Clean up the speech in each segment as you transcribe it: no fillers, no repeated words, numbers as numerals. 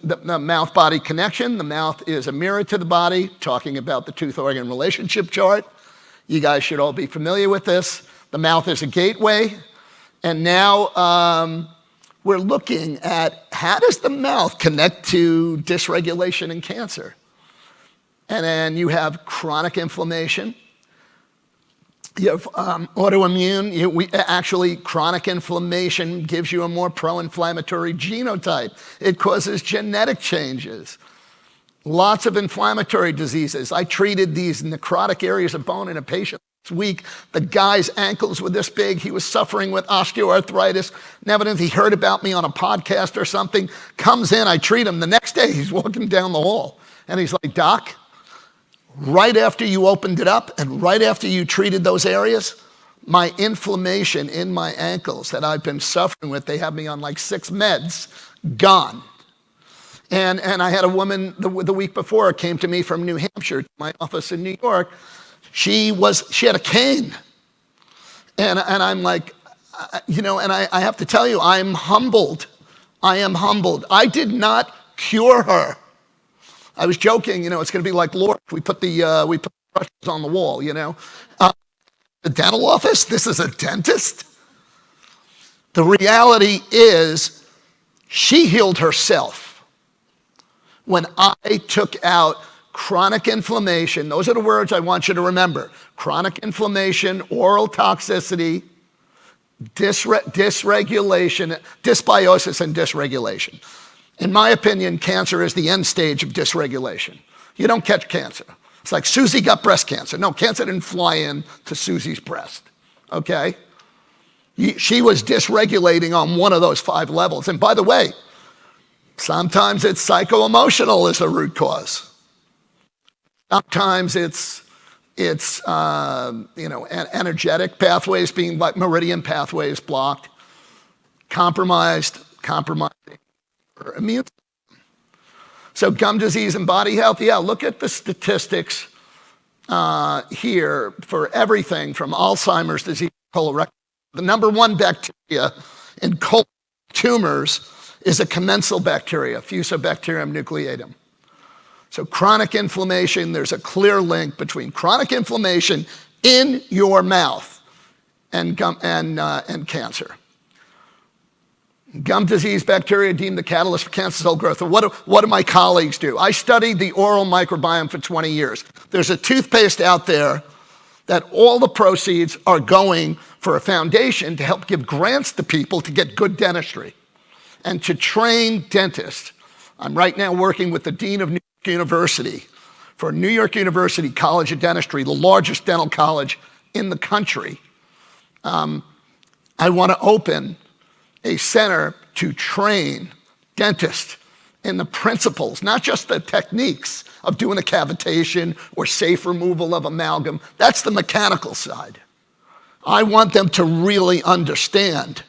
the mouth-body connection. The mouth is a mirror to the body, talking about the tooth-organ relationship chart. You guys should all be familiar with this. The mouth is a gateway. And now we're looking at how does the mouth connect to dysregulation and cancer? And then you have chronic inflammation. You have autoimmune. Actually, chronic inflammation gives you a more pro-inflammatory genotype. It causes genetic changes. Lots of inflammatory diseases. I treated these necrotic areas of bone in a patient this week. The guy's ankles were this big. He was suffering with osteoarthritis. And evidently he heard about me on a podcast or something. Comes in, I treat him. The next day he's walking down the hall. And he's like, "Doc, right after you opened it up and right after you treated those areas, my inflammation in my ankles that I've been suffering with, they have me on like 6 meds, gone." And I had a woman the week before came to me from New Hampshire, to my office in New York. She had a cane. And I'm like, and I have to tell you, I'm humbled. I am humbled. I did not cure her. I was joking, it's going to be like Lord, we put the brushes on the wall, The dental office, this is a dentist. The reality is she healed herself when I took out chronic inflammation. Those are the words I want you to remember. Chronic inflammation, oral toxicity, dysregulation, dysbiosis and dysregulation. In my opinion, cancer is the end stage of dysregulation. You don't catch cancer. It's like Susie got breast cancer. No, cancer didn't fly in to Susie's breast, okay? She was dysregulating on one of those 5 levels. And by the way, sometimes it's psycho-emotional as the root cause. Sometimes it's energetic pathways being like meridian pathways blocked, compromising immune system. So gum disease and body health, look at the statistics here for everything from Alzheimer's disease, colorectal. The number 1 bacteria in colon tumors is a commensal bacteria, Fusobacterium nucleatum. So chronic inflammation, there's a clear link between chronic inflammation in your mouth and cancer. Gum disease bacteria deemed the catalyst for cancer cell growth. And what do my colleagues do? I studied the oral microbiome for 20 years. There's a toothpaste out there that all the proceeds are going for a foundation to help give grants to people to get good dentistry and to train dentists. I'm right now working with the Dean of New York University for New York University College of Dentistry, the largest dental college in the country. I want to open a center to train dentists in the principles, not just the techniques of doing a cavitation or safe removal of amalgam. That's the mechanical side. I want them to really understand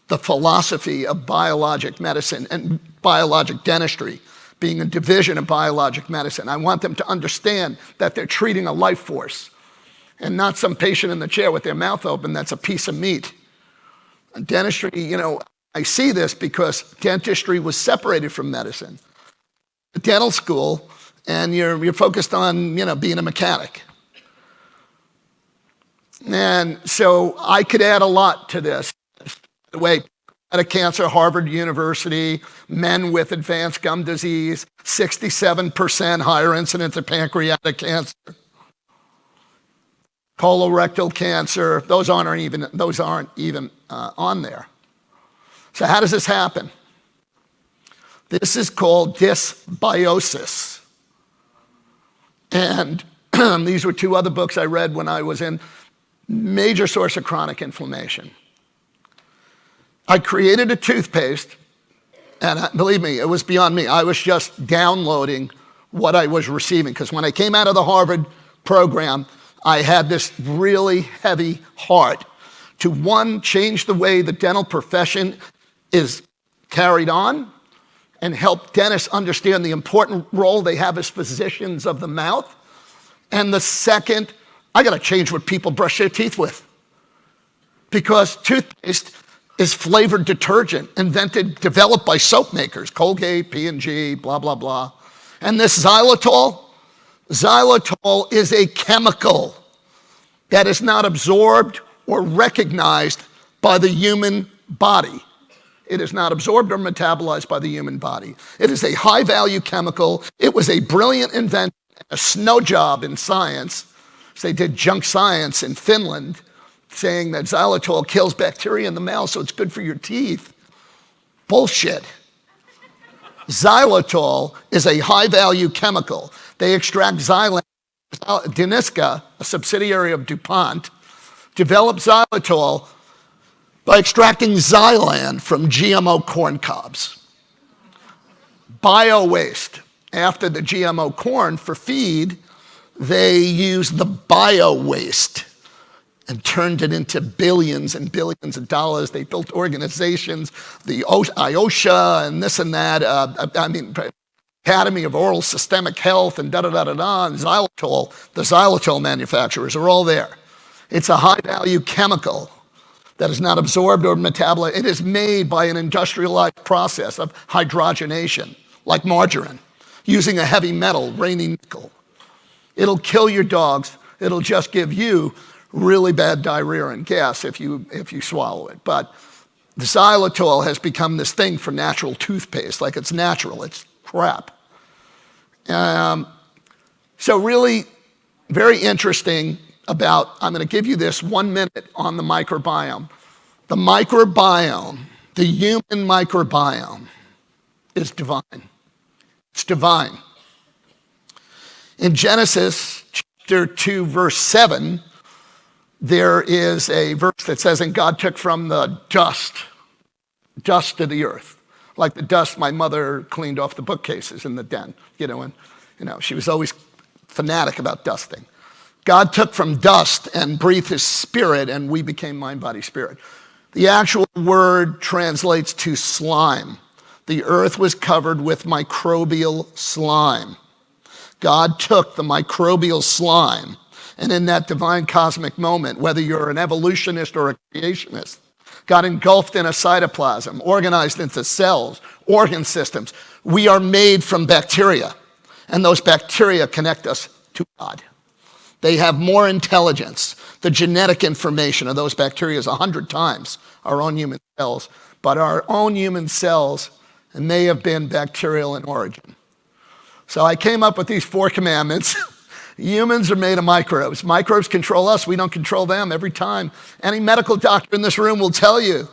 the philosophy of biologic medicine and biologic dentistry being a division of biologic medicine. I want them to understand that they're treating a life force and not some patient in the chair with their mouth open that's a piece of meat. And dentistry, I see this because dentistry was separated from medicine. The dental school, and you're focused on, being a mechanic. And so I could add a lot to this. By the way, pancreatic cancer, Harvard University, men with advanced gum disease, 67% higher incidence of pancreatic cancer. Colorectal cancer, those aren't even on there. So how does this happen? This is called dysbiosis. And these were 2 other books I read when I was in. Major source of chronic inflammation. I created a toothpaste, and believe me, it was beyond me. I was just downloading what I was receiving, because when I came out of the Harvard program, I had this really heavy heart to, 1, change the way the dental profession is carried on and help dentists understand the important role they have as physicians of the mouth. And the second, I got to change what people brush their teeth with. Because toothpaste is flavored detergent developed by soap makers, Colgate, P&G, blah, blah, blah. And this xylitol is a chemical that is not absorbed or recognized by the human body. It is not absorbed or metabolized by the human body. It is a high-value chemical. It was a brilliant invention, a snow job in science. So they did junk science in Finland, saying that xylitol kills bacteria in the mouth, so it's good for your teeth. Bullshit. Xylitol is a high-value chemical. They extract xylitol. Daniska, a subsidiary of DuPont, developed xylitol by extracting xylan from GMO corn cobs. Bio-waste. After the GMO corn for feed, they used the bio-waste and turned it into billions and billions of dollars. They built organizations, the IOSHA and this and that, Academy of Oral Systemic Health and da-da-da-da-da, and xylitol, the xylitol manufacturers are all there. It's a high-value chemical that is not absorbed or metabolized. It is made by an industrialized process of hydrogenation, like margarine, using a heavy metal, rainy nickel. It'll kill your dogs. It'll just give you really bad diarrhea and gas if you swallow it. But the xylitol has become this thing for natural toothpaste, like it's natural, it's crap. So really very interesting about, I'm going to give you this 1 minute on the microbiome. The microbiome, the human microbiome, is divine. It's divine. In Genesis chapter 2, verse 7, there is a verse that says, and God took from the dust of the earth, like the dust my mother cleaned off the bookcases in the den, she was always fanatic about dusting. God took from dust and breathed his spirit, and we became mind, body, spirit. The actual word translates to slime. The earth was covered with microbial slime. God took the microbial slime, and in that divine cosmic moment, whether you're an evolutionist or a creationist, got engulfed in a cytoplasm, organized into cells, organ systems. We are made from bacteria, and those bacteria connect us to God. They have more intelligence. The genetic information of those bacteria is 100 times our own human cells, but our own human cells may have been bacterial in origin. So I came up with these 4 commandments. Humans are made of microbes. Microbes control us. We don't control them every time. Any medical doctor in this room will tell you.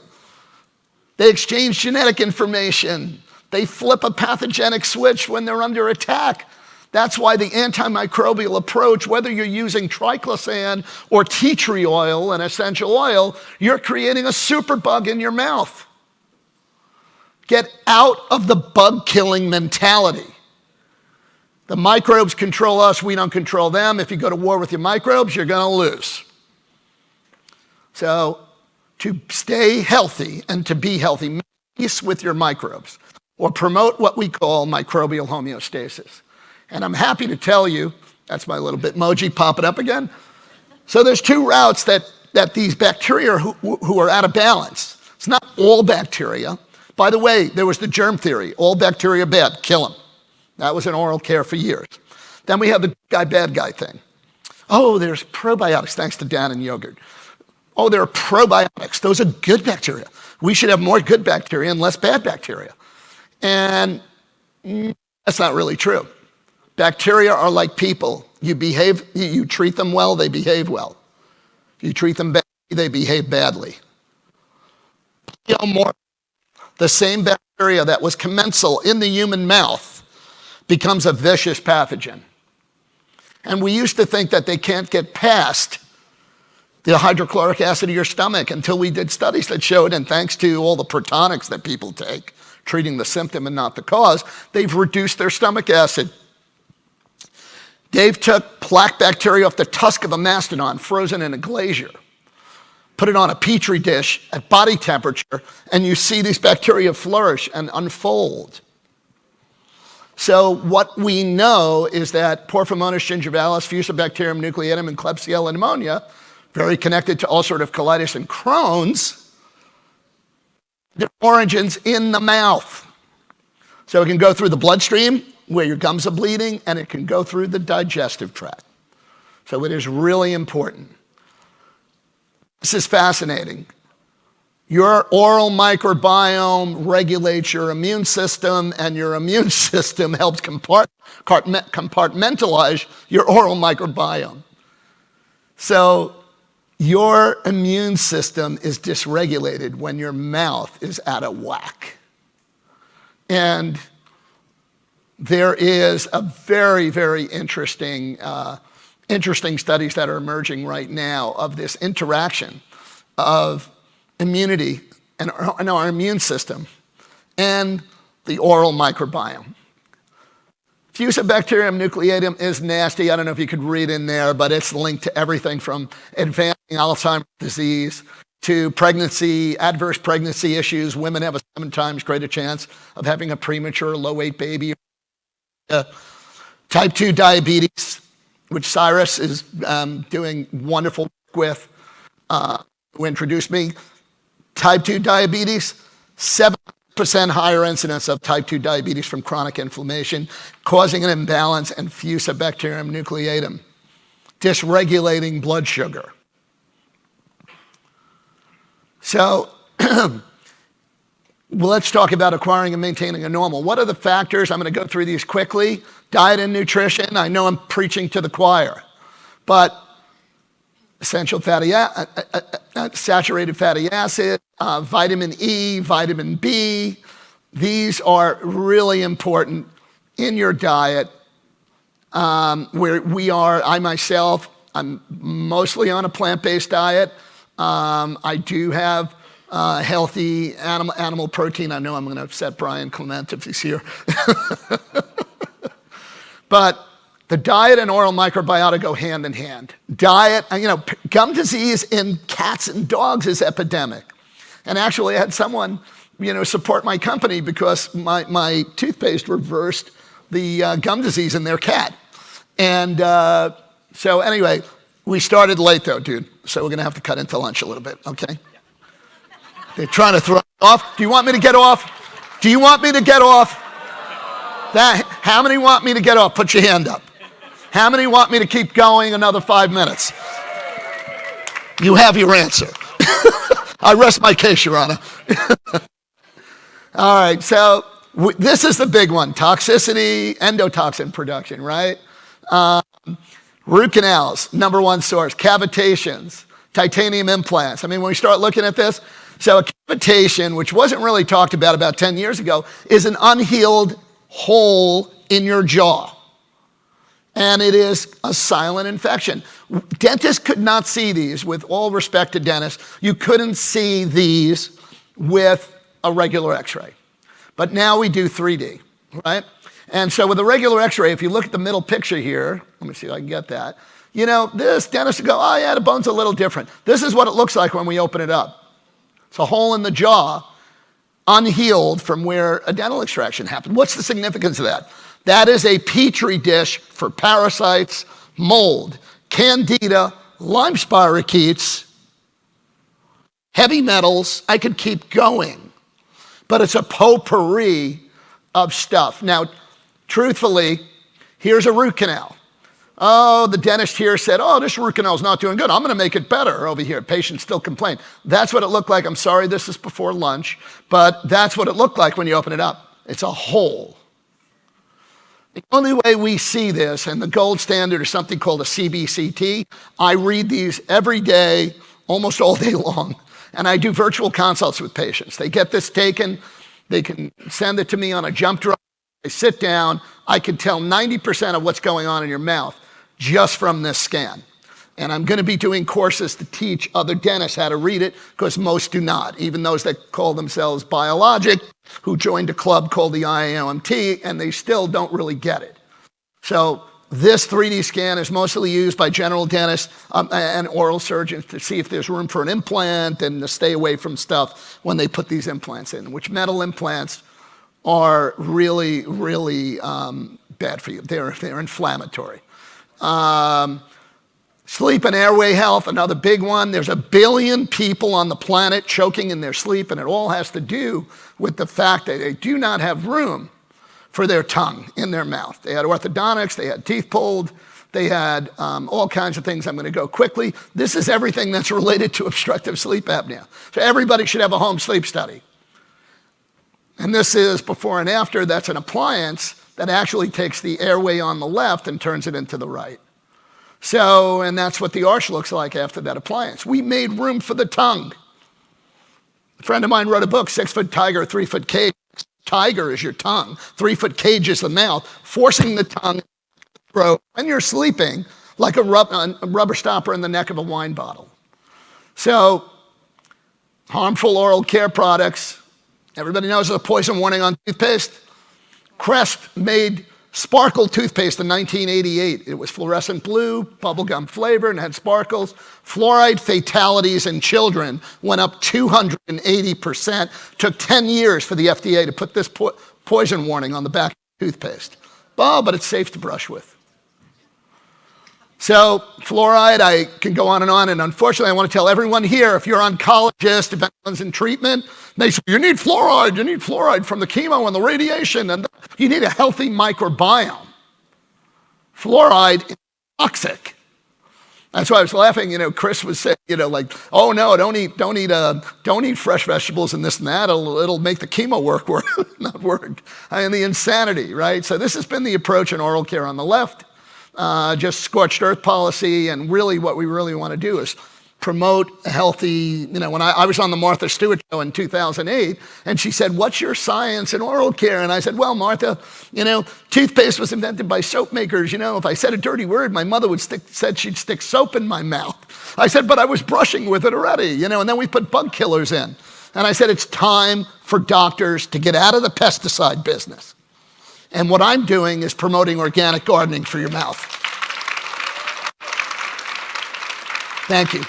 They exchange genetic information. They flip a pathogenic switch when they're under attack. That's why the antimicrobial approach, whether you're using triclosan or tea tree oil, an essential oil, you're creating a superbug in your mouth. Get out of the bug-killing mentality. The microbes control us, we don't control them. If you go to war with your microbes, you're going to lose. So to stay healthy and to be healthy, make peace with your microbes or promote what we call microbial homeostasis. And I'm happy to tell you, that's my little Bitmoji popping up again. So there's 2 routes that these bacteria who are out of balance. It's not all bacteria. By the way, there was the germ theory. All bacteria bad, kill them. That was in oral care for years. Then we have the good guy, bad guy thing. Oh, there's probiotics, thanks to Dan and yogurt. Oh, there are probiotics. Those are good bacteria. We should have more good bacteria and less bad bacteria. And that's not really true. Bacteria are like people. You treat them well, they behave well. You treat them badly, they behave badly. The same bacteria that was commensal in the human mouth becomes a vicious pathogen. And we used to think that they can't get past the hydrochloric acid of your stomach until we did studies that showed, and thanks to all the protonics that people take, treating the symptom and not the cause, they've reduced their stomach acid. Dave took plaque bacteria off the tusk of a mastodon, frozen in a glacier, put it on a petri dish at body temperature, and you see these bacteria flourish and unfold. So what we know is that Porphyromonas gingivalis, Fusobacterium nucleatum, and Klebsiella pneumonia, very connected to ulcerative colitis and Crohn's, The origins in the mouth. So it can go through the bloodstream, where your gums are bleeding, and it can go through the digestive tract. So it is really important. This is fascinating. Your oral microbiome regulates your immune system, and your immune system helps compartmentalize your oral microbiome. So your immune system is dysregulated when your mouth is out of whack. And there is a very, very interesting studies that are emerging right now of this interaction of immunity and our immune system and the oral microbiome. Fusobacterium nucleatum is nasty. I don't know if you could read in there, but it's linked to everything from advancing Alzheimer's disease to pregnancy, adverse pregnancy issues. Women have a 7 times greater chance of having a premature low-weight baby. Type 2 diabetes, which Cyrus is doing wonderful work with, who introduced me. Type 2 diabetes, 7% higher incidence of type 2 diabetes from chronic inflammation, causing an imbalance in Fusobacterium nucleatum, dysregulating blood sugar. So let's talk about acquiring and maintaining a normal. What are the factors? I'm going to go through these quickly. Diet and nutrition. I know I'm preaching to the choir, but essential saturated fatty acid, vitamin E, vitamin B. These are really important in your diet. Where we are, I myself, I'm mostly on a plant-based diet. I do have healthy animal protein. I know I'm going to upset Brian Clement if he's here. But the diet and oral microbiota go hand in hand. Diet, gum disease in cats and dogs is epidemic. And actually, I had someone, support my company because my toothpaste reversed the gum disease in their cat. And so anyway, we started late though, dude. So we're going to have to cut into lunch a little bit, okay? They're trying to throw me off. Do you want me to get off? Do you want me to get off? How many want me to get off? Put your hand up. How many want me to keep going another 5 minutes? You have your answer. I rest my case, Your Honor. All right, so this is the big one. Toxicity, endotoxin production, right? Root canals, #1 source. Cavitations, titanium implants. When we start looking at this, so a cavitation, which wasn't really talked about 10 years ago, is an unhealed hole in your jaw. And it is a silent infection. Dentists could not see these. With all respect to dentists, you couldn't see these with a regular x-ray. But now we do 3D, right? And so with a regular x-ray, if you look at the middle picture here, let me see if I can get that, this dentist will go, oh yeah, the bone's a little different. This is what it looks like when we open it up. It's a hole in the jaw, unhealed from where a dental extraction happened. What's the significance of that? That is a petri dish for parasites, mold, candida, Lyme spirochetes, heavy metals. I could keep going, but it's a potpourri of stuff. Now, truthfully, here's a root canal. Oh, the dentist here said, oh, this root canal is not doing good. I'm going to make it better over here. Patients still complain. That's what it looked like. I'm sorry this is before lunch, but that's what it looked like when you open it up. It's a hole. The only way we see this, and the gold standard is something called a CBCT. I read these every day, almost all day long, and I do virtual consults with patients. They get this taken. They can send it to me on a jump drive. I sit down. I can tell 90% of what's going on in your mouth just from this scan. And I'm going to be doing courses to teach other dentists how to read it, because most do not, even those that call themselves biologic, who joined a club called the IAOMT, and they still don't really get it. So this 3D scan is mostly used by general dentists and oral surgeons to see if there's room for an implant and to stay away from stuff when they put these implants in, which metal implants are really, really bad for you. They're inflammatory. Sleep and airway health, another big one. There's 1 billion people on the planet choking in their sleep, and it all has to do with the fact that they do not have room for their tongue in their mouth. They had orthodontics, they had teeth pulled, they had all kinds of things. I'm going to go quickly. This is everything that's related to obstructive sleep apnea. So everybody should have a home sleep study. And this is before and after. That's an appliance that actually takes the airway on the left and turns it into the right. So, and that's what the arch looks like after that appliance. We made room for the tongue. A friend of mine wrote a book, 6-Foot Tiger, 3-Foot Cage. Tiger is your tongue, 3-foot cage is the mouth, forcing the tongue to grow when you're sleeping like a rubber stopper in the neck of a wine bottle. So, harmful oral care products. Everybody knows there's a poison warning on toothpaste. Crest made Sparkle toothpaste in 1988. It was fluorescent blue, bubblegum flavor, and had sparkles. Fluoride fatalities in children went up 280%. Took 10 years for the FDA to put this poison warning on the back of toothpaste. Oh, but it's safe to brush with. So fluoride, I can go on, and unfortunately I want to tell everyone here, if you're an oncologist, if anyone's in treatment, they say, you need fluoride from the chemo and the radiation, and you need a healthy microbiome. Fluoride is toxic. That's why I was laughing, Chris was saying, like, oh no, don't eat fresh vegetables and this and that, it'll make the chemo not work. The insanity, right? So this has been the approach in oral care on the left. Just scorched earth policy, and really what we really want to do is promote a healthy, when I was on the Martha Stewart show in 2008, and she said, what's your science in oral care? And I said, well, Martha, toothpaste was invented by soap makers. If I said a dirty word, my mother said she'd stick soap in my mouth. I said, but I was brushing with it already, and then we put bug killers in. And I said, it's time for doctors to get out of the pesticide business. And what I'm doing is promoting organic gardening for your mouth. Thank you.